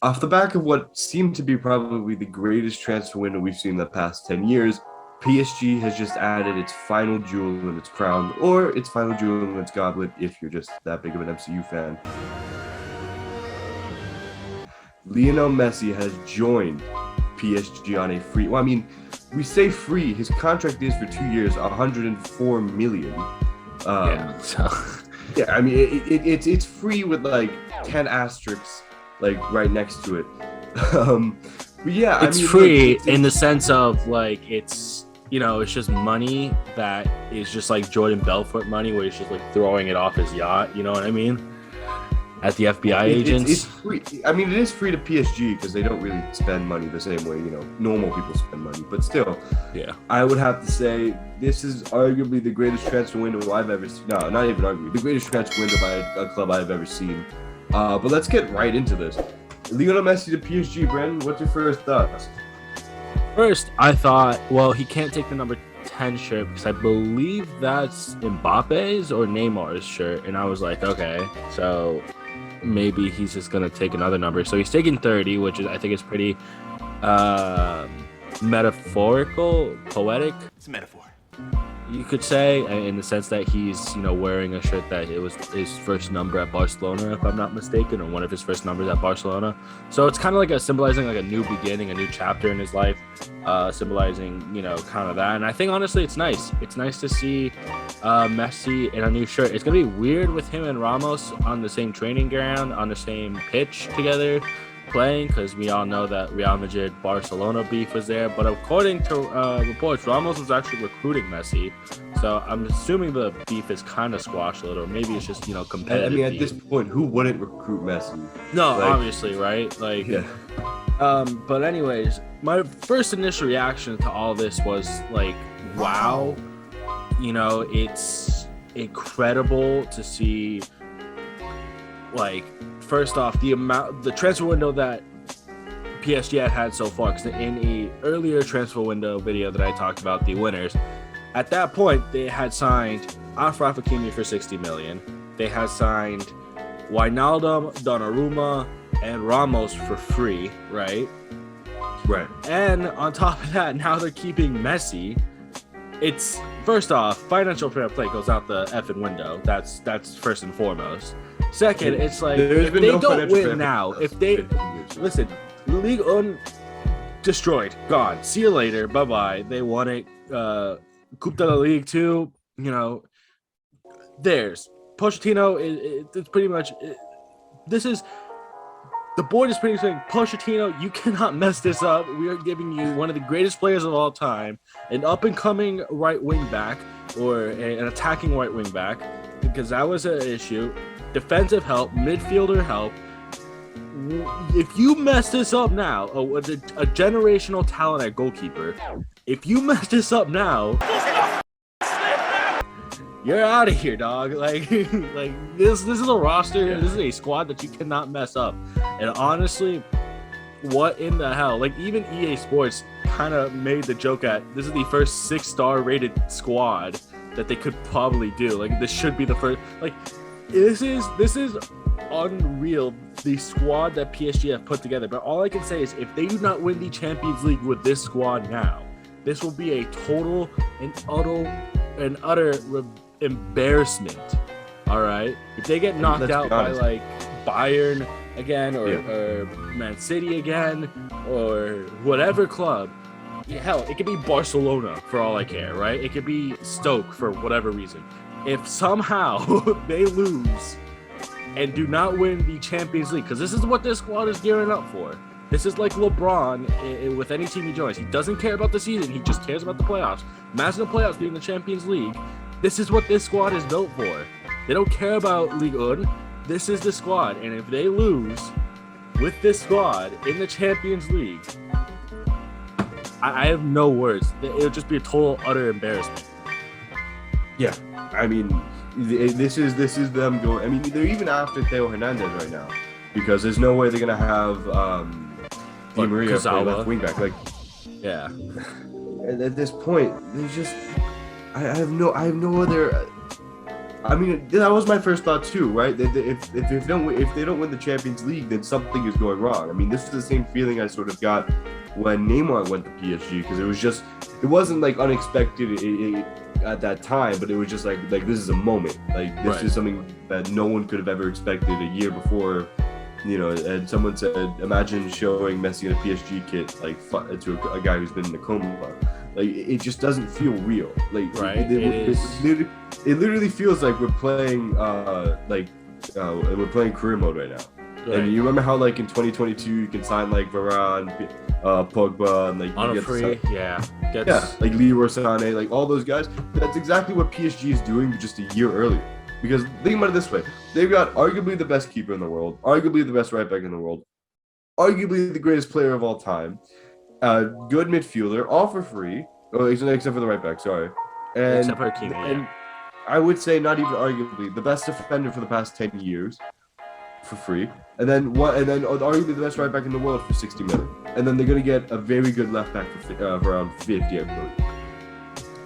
Off the back of what seemed to be probably the greatest transfer window we've seen in the past 10 years, PSG has just added its final jewel in its crown, or its final jewel in its goblet, if you're just that big of an MCU fan. Lionel Messi has joined PSG on a free. Well, I mean, we say free. His contract is for 2 years, 104 million. So Yeah, I mean, it's free with like 10 asterisks, like right next to it. But yeah, it's free in the sense of like it's it's just money that is just like Jordan Belfort money, where he's just like throwing it off his yacht. You know what I mean? At the FBI agents. It's free. I mean, it is free to PSG because they don't really spend money the same way, normal people spend money. But still, yeah, I would have to say this is arguably the greatest transfer window I've ever seen. No, not even arguably. The greatest transfer window by a club I've ever seen. But let's get right into this. Lionel Messi to PSG, Brandon, what's your first thoughts? First, I thought, well, he can't take the number 10 shirt because I believe that's Mbappe's or Neymar's shirt. And I was like, okay, so maybe he's just going to take another number. So he's taking 30, which is, I think is pretty metaphorical, poetic. It's a metaphor. You could say, in the sense that he's, wearing a shirt that it was his first number at Barcelona, if I'm not mistaken, or one of his first numbers at Barcelona. So it's kind of like symbolizing like a new beginning, a new chapter in his life, symbolizing, kind of that. And I think honestly, it's nice. It's nice to see Messi in a new shirt. It's gonna be weird with him and Ramos on the same training ground, on the same pitch together, playing, because we all know that Real Madrid Barcelona beef was there, but according to reports, Ramos was actually recruiting Messi, so I'm assuming the beef is kind of squashed a little. Maybe it's just competitive. I mean, at beef. this point, who wouldn't recruit Messi? No, obviously, right? Like, yeah. But anyways, my first initial reaction to all this was like, wow, it's incredible to see. Like, first off, the transfer window that PSG had so far, because in a earlier transfer window video that I talked about, the winners, at that point they had signed Achraf Hakimi for 60 million. They had signed Wijnaldum, Donnarumma, and Ramos for free, right? Right. And on top of that, now they're keeping Messi. It's, first off, financial fair play goes out the effing window. That's first and foremost. Second, it's like, if they don't win now, if they listen, Ligue 1 destroyed, gone. See you later, bye bye. They won it. Coupe de la Ligue 2, theirs. Pochettino it's pretty much. This is the board is pretty much saying, Pochettino, you cannot mess this up. We are giving you one of the greatest players of all time, an up and coming right wing back, or an attacking right wing back, because that was an issue. Defensive help, midfielder help. If you mess this up now, a generational talent at goalkeeper, if you mess this up now, you're out of here, dog. Like this is a roster. Yeah. This is a squad that you cannot mess up. And honestly, what in the hell? Like, even EA Sports kind of made the joke at, this is the first 6-star rated squad that they could probably do. Like, this should be the first. Like, this is unreal, the squad that PSG have put together. But all I can say is, if they do not win the Champions League with this squad now, this will be a total and utter embarrassment. All right, if they get knocked out by like Bayern again, or Man City again, or whatever club, hell, it could be Barcelona for all I care, right? It could be Stoke for whatever reason. If somehow they lose and do not win the Champions League, because this is what this squad is gearing up for. This is like LeBron with any team he joins. He doesn't care about the season. He just cares about the playoffs. Imagine the playoffs being the Champions League. This is what this squad is built for. They don't care about Ligue 1. This is the squad. And if they lose with this squad in the Champions League, I have no words. It'll just be a total, utter embarrassment. Yeah, I mean, this is them going. I mean, they're even after Theo Hernandez right now, because there's no way they're gonna have Di Maria play left wing back. Like, yeah. At this point, there's just I have no other I mean, that was my first thought too, right? If they don't win the Champions League, then something is going wrong. I mean, this is the same feeling I sort of got when Neymar went to PSG, because it wasn't like unexpected at that time, but it was just like this is a moment. Like this is something that no one could have ever expected a year before. And someone said, imagine showing Messi in a PSG kit to a guy who's been in a coma. Like it just doesn't feel real. Like it literally feels like we're playing career mode right now. Right. And you remember how like in 2022 you can sign like Varane, Pogba, and like on a free, like Leroy Sané, like all those guys. That's exactly what PSG is doing just a year earlier. Because think about it this way: they've got arguably the best keeper in the world, arguably the best right back in the world, arguably the greatest player of all time, good midfielder, all for free, except for the right back. Sorry, except for Kimi, and I would say not even arguably the best defender for the past 10 years for free, and then arguably the best right back in the world for 60 million, and then they're gonna get a very good left back for around 50, I believe.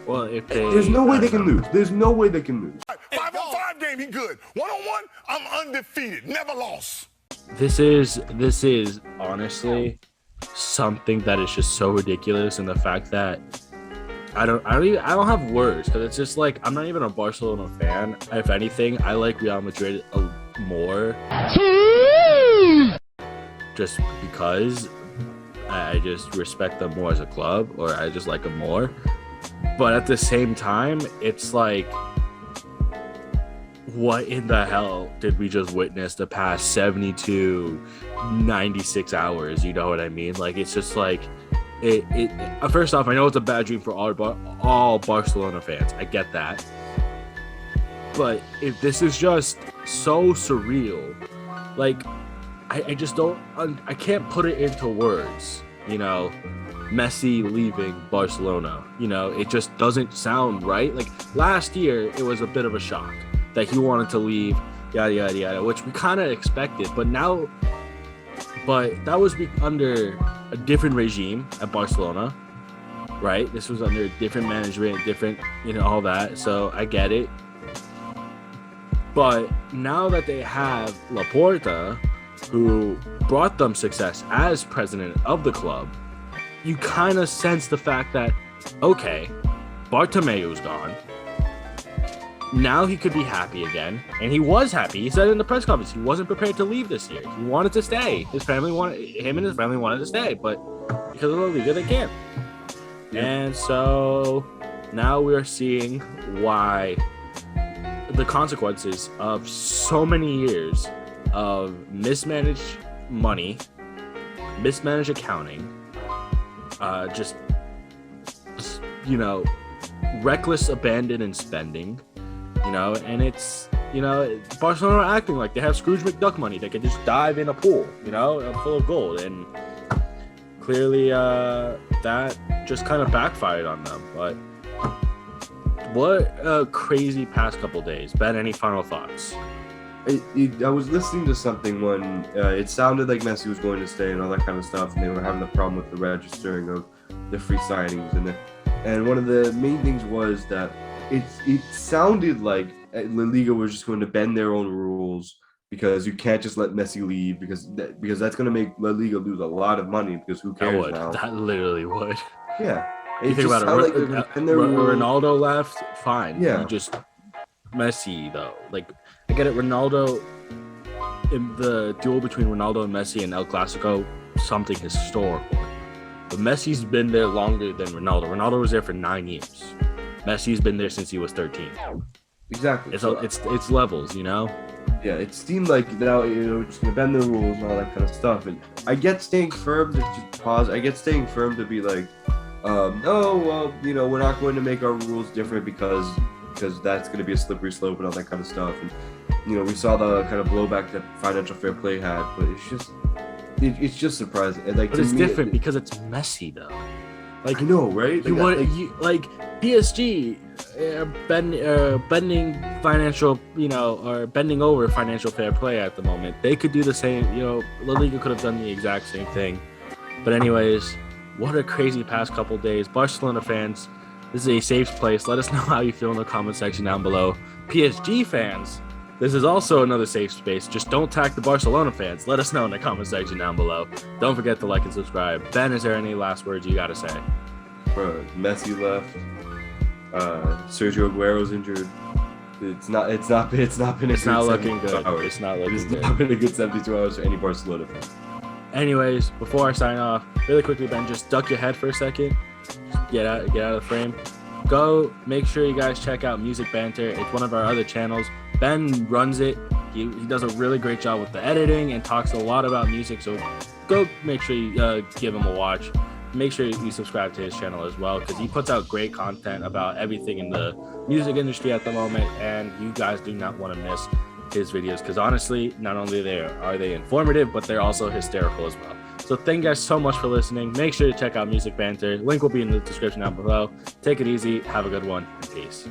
Well, there's no way they can lose. There's no way they can lose. 5-on-5 game, he good. 1-on-1, I'm undefeated, never lost. This is honestly something that is just so ridiculous, and the fact that I don't have words, because it's just like I'm not even a Barcelona fan. If anything, I like Real Madrid more, just because I just respect them more as a club, or I just like them more. But at the same time, it's like, what in the hell did we just witness the past 72, 96 hours? You know what I mean? Like, it's just like, first off, I know it's a bad dream for all Barcelona fans. I get that. But if this is just so surreal, like, I just don't, I can't put it into words, Messi leaving Barcelona, it just doesn't sound right. Like last year, it was a bit of a shock that he wanted to leave, yada, yada, yada, which we kind of expected. But that was under a different regime at Barcelona, right? This was under different management, different, all that. So I get it. But now that they have Laporta, who brought them success as president of the club, you kind of sense the fact that, okay, Bartomeu's gone. Now he could be happy again. And he was happy. He said in the press conference he wasn't prepared to leave this year. He wanted to stay. Him and his family wanted to stay, but because of the Liga, they can't. Yeah. And so now we are seeing why the consequences of so many years of mismanaged money, mismanaged accounting, reckless abandon in spending, and it's, Barcelona are acting like they have Scrooge McDuck money. They could just dive in a pool, full of gold. And clearly that just kind of backfired on them. But what a crazy past couple days. Ben, any final thoughts? I was listening to something when it sounded like Messi was going to stay and all that kind of stuff, and they were having a problem with the registering of the free signings, and one of the main things was that it sounded like La Liga was just going to bend their own rules, because you can't just let Messi leave, because that's going to make La Liga lose a lot of money, because who cares now? That literally would. Yeah. You think about it, Ronaldo left, fine. Yeah. Messi, though, like, I get it, Ronaldo, in the duel between Ronaldo and Messi in El Clasico, something historical. But Messi's been there longer than Ronaldo. Ronaldo was there for 9 years. Messi's been there since he was 13. Exactly. It's levels, Yeah, it seemed like now, just gonna bend the rules and all that kind of stuff. And I get staying firm to just pause. I get staying firm to be like, we're not going to make our rules different because that's going to be a slippery slope and all that kind of stuff. And we saw the kind of blowback that financial fair play had, but it's just surprising. And like, but it's different because it's Messi, though. Like, I know, right? PSG bending financial, or bending over financial fair play at the moment. They could do the same. La Liga could have done the exact same thing. But anyways, what a crazy past couple days. Barcelona fans, This is a safe place. Let us know how you feel in the comment section down below. PSG fans, this is also another safe space. Just don't tag the Barcelona fans. Let us know in the comment section down below. Don't forget to like and subscribe. Ben, is there any last words you got to say? Bro, Messi left. Sergio Aguero's injured. It's not been a good It's not looking 72 good. hours. It's not looking It's good. not been a good 72 hours for any Barcelona fan. Anyways, before I sign off, really quickly, Ben, just duck your head for a second. Just get out of the frame. Go make sure you guys check out Music Banter. It's one of our other channels. Ben runs it. He does a really great job with the editing and talks a lot about music. So go make sure you give him a watch. Make sure you subscribe to his channel as well, because he puts out great content about everything in the music industry at the moment, and you guys do not want to miss his videos, because honestly, not only are they informative, but they're also hysterical as well. So thank you guys so much for listening. Make sure to check out Music Banter. Link will be in the description down below. Take it easy. Have a good one. Peace.